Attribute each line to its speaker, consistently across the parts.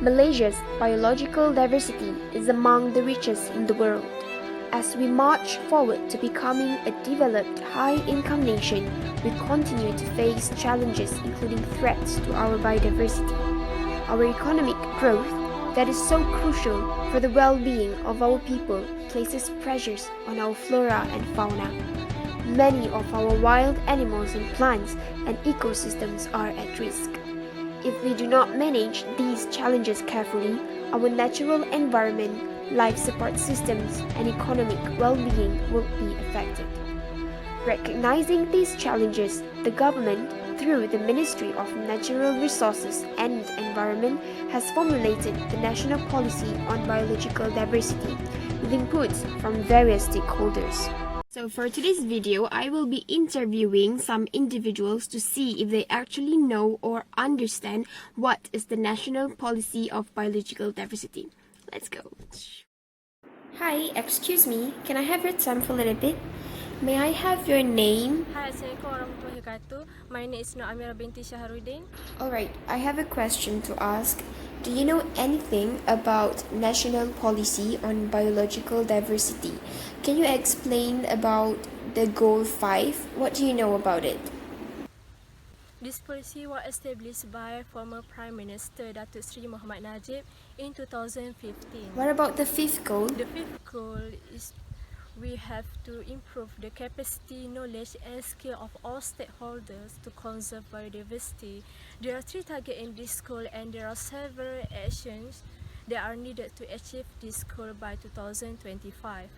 Speaker 1: Malaysia's biological diversity is among the richest in the world. As we march forward to becoming a developed, high-income nation, we continue to face challenges including threats to our biodiversity. Our economic growth, that is so crucial for the well-being of our people, places pressures on our flora and fauna. Many of our wild animals and plants and ecosystems are at risk. If we do not manage these challenges carefully, our natural environment, life support systems, and economic well-being will be affected. Recognizing these challenges, the government, through the Ministry of Natural Resources and Environment, has formulated the National Policy on Biological Diversity with inputs from various stakeholders. So for today's video, I will be interviewing some individuals to see if they actually know or understand what is the National Policy of Biological Diversity. Let's go. Hi, excuse me, can I have your time for a little bit? May I have your name?
Speaker 2: Hi, Assalamualaikum warahmatullahi wabarakatuh. My name is Nur Amira binti Shahrudin.
Speaker 1: Alright, I have a question to ask. Do you know anything about National Policy on Biological Diversity? Can you explain about the Goal 5? What do you know about it?
Speaker 2: This policy was established by former Prime Minister Datuk Seri Mohammad Najib in 2015.
Speaker 1: What about the fifth goal?
Speaker 2: The fifth goal is we have to improve the capacity, knowledge and skill of all stakeholders to conserve biodiversity. There are 3 targets in this goal and there are several actions that are needed to achieve this goal by 2025.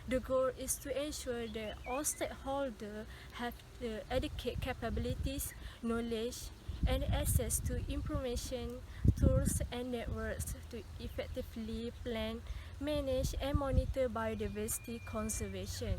Speaker 2: The goal is to ensure that all stakeholders have the adequate capabilities, knowledge, and access to information, tools, and networks to effectively plan, manage, and monitor biodiversity conservation.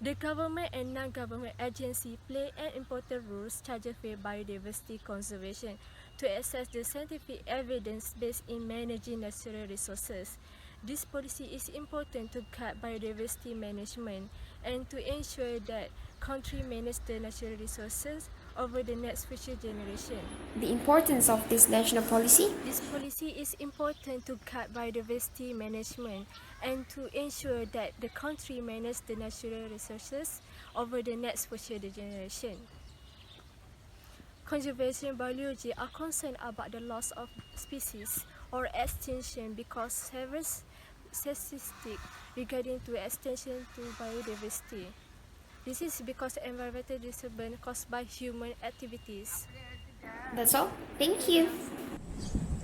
Speaker 2: The government and non-government agencies play an important role charged with biodiversity conservation to access the scientific evidence based in managing natural resources. This policy is important to guide biodiversity management and to ensure that country manage the natural resources over the next future generation.
Speaker 1: The importance of this national policy?
Speaker 2: This policy is important to guide biodiversity management and to ensure that the country manage the natural resources over the next future generation. Conservation biology are concerned about the loss of species or extinction because several statistics regarding to extinction to biodiversity. This is because environmental disturbance caused by human activities.
Speaker 1: That's all. Thank you.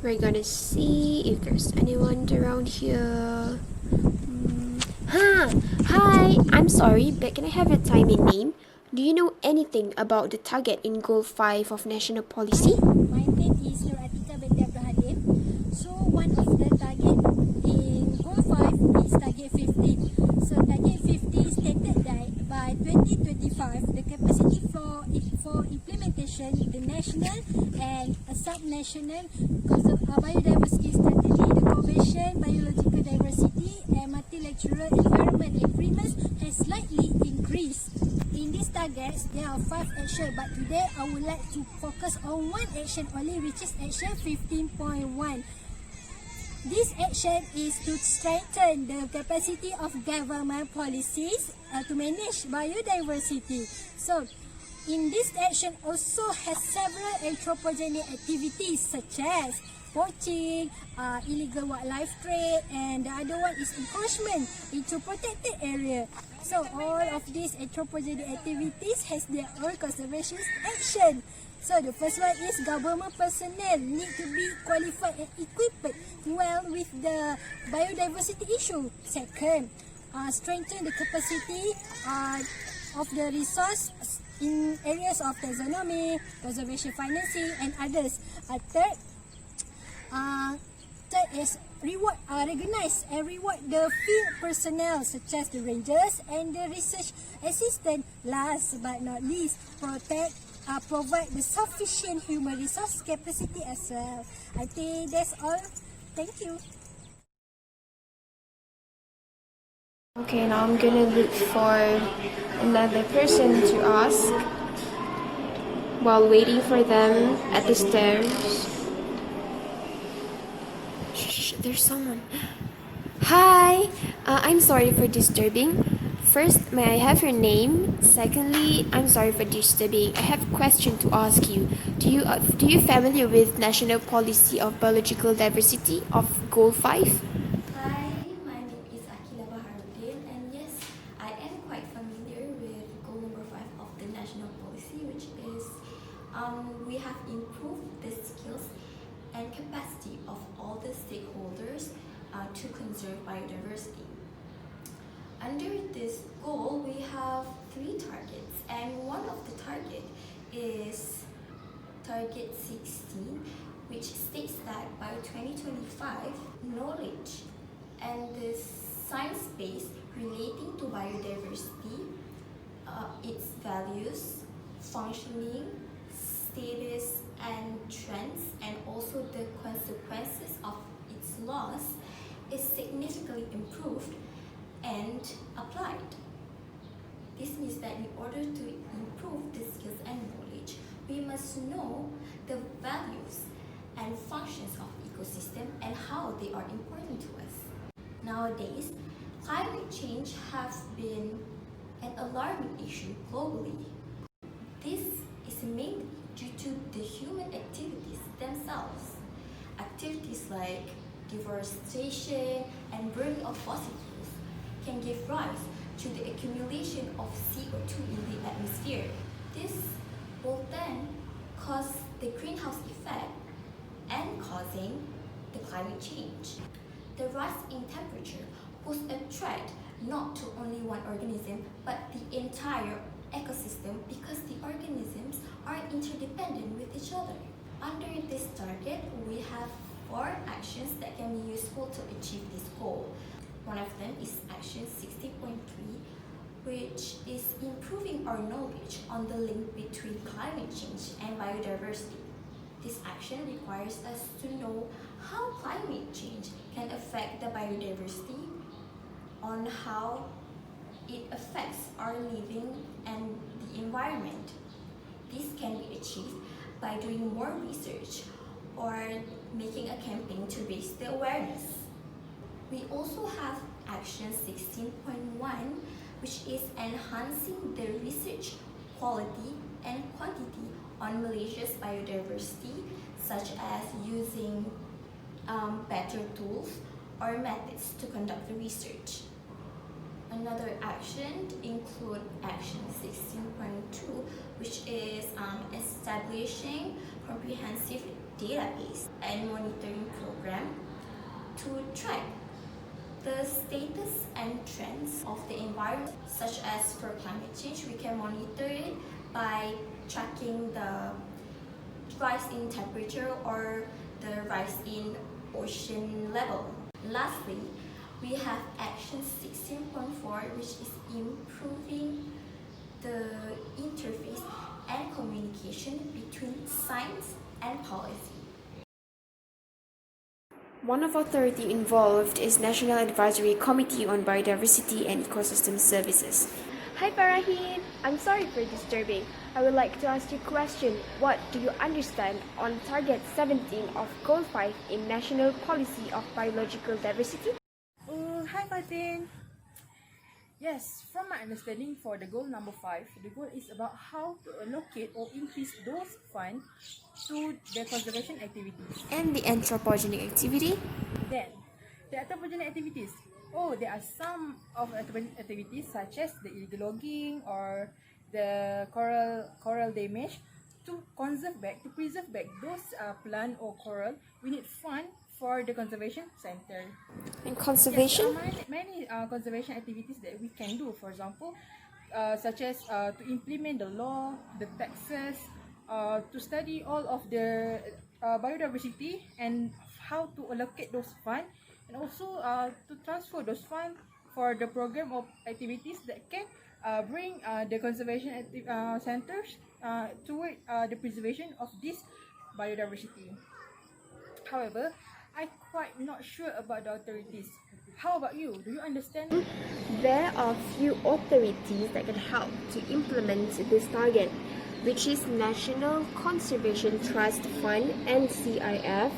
Speaker 1: We're gonna see if there's anyone around here. Hi, I'm sorry, but can I have your time and name? Do you know anything about the target in Goal 5 of National Policy?
Speaker 3: My name is Nur Atika binti Abdul Halim. So one of the target in Goal 5 is target 15. So target 50 stated that by 2025, the capacity for implementation, the national and a sub-national biodiversity strategy, the Convention, Biological Diversity and Multilateral Environment Agreements has slightly increased. In these targets, there are 5 actions, but today I would like to focus on one action only, which is action 15.1. This action is to strengthen the capacity of government policies to manage biodiversity. So, in this action also has several anthropogenic activities such as poaching, illegal wildlife trade, and the other one is encroachment into protected area. So all of these anthropogenic activities has their own conservation action. So the first one is government personnel need to be qualified and equipped well with the biodiversity issue. Second, strengthen the capacity of the resource in areas of taxonomy, conservation financing and others. Third is recognize and reward the field personnel such as the rangers and the research assistant. Last but not least, provide the sufficient human resource capacity as well. I think that's all. Thank you.
Speaker 1: Okay, now I'm gonna look for another person to ask while waiting for them at the stairs. there's someone. Hi, I'm sorry for disturbing. First, may I have your name? Secondly, I'm sorry for disturbing. I have a question to ask you. Do you familiar with National Policy of Biological Diversity of Goal 5?
Speaker 4: Hi, my name is Akila Baharudin, and yes, I am quite familiar with goal number 5 of the national policy, which is we have improved the skills and capacity of all the stakeholders to conserve biodiversity. Under this goal, we have 3 targets, and one of the target is target 16, which states that by 2025, knowledge and the science base relating to biodiversity, its values, functioning, status, and trends, and also the consequences of its loss is significantly improved and applied. This means that in order to improve the skills and knowledge, we must know the values and functions of ecosystem and how they are important to us. Nowadays, climate change has been an alarming issue globally. This is mainly due to the human activities themselves. Activities like deforestation and burning of fossil fuels can give rise to the accumulation of CO2 in the atmosphere. This will then cause the greenhouse effect and causing the climate change. The rise in temperature poses a threat not to only one organism but the entire ecosystem because the organisms are interdependent with each other. Under this target, we have 4 actions that can be useful to achieve this goal. One of them is action 60.3, which is improving our knowledge on the link between climate change and biodiversity. This action requires us to know how climate change can affect the biodiversity, on how it affects our living and the environment. This can be achieved by doing more research or making a campaign to raise the awareness. We also have action 16.1, which is enhancing the research quality and quantity on Malaysia's biodiversity, such as using better tools or methods to conduct the research. Another action include action 16.2, which is establishing comprehensive database and monitoring program to track the status and trends of the environment, such as for climate change, we can monitor it by tracking the rise in temperature or the rise in ocean level. Lastly, we have action 16.4, which is improving the interface and communication between science and policy.
Speaker 1: One of authority involved is National Advisory Committee on Biodiversity and Ecosystem Services.
Speaker 2: Hi Faraheen, I'm sorry for disturbing. I would like to ask you a question. What do you understand on Target 17 of Goal 5 in National Policy of Biological Diversity?
Speaker 5: Hi Fatin. Yes, from my understanding for the goal number 5, the goal is about how to allocate or increase those funds to the conservation activities.
Speaker 1: And the anthropogenic activity?
Speaker 5: Then, the anthropogenic activities. Oh, there are some of anthropogenic activities such as the illegal logging or the coral damage. To preserve back those plant or coral, we need fund for the conservation center.
Speaker 1: And conservation?
Speaker 5: Yes, many conservation activities that we can do. For example, such as to implement the law, the taxes, to study all of the biodiversity and how to allocate those funds, and also to transfer those funds for the program of activities that can bring the conservation centers toward the preservation of this biodiversity. However, I'm quite not sure about the authorities. How about you? Do you understand?
Speaker 2: There are few authorities that can help to implement this target, which is National Conservation Trust Fund (NCIF),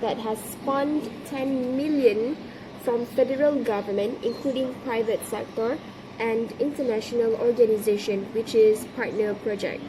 Speaker 1: that has spawned 10 million from federal government, including private sector and international organization, which is partner project.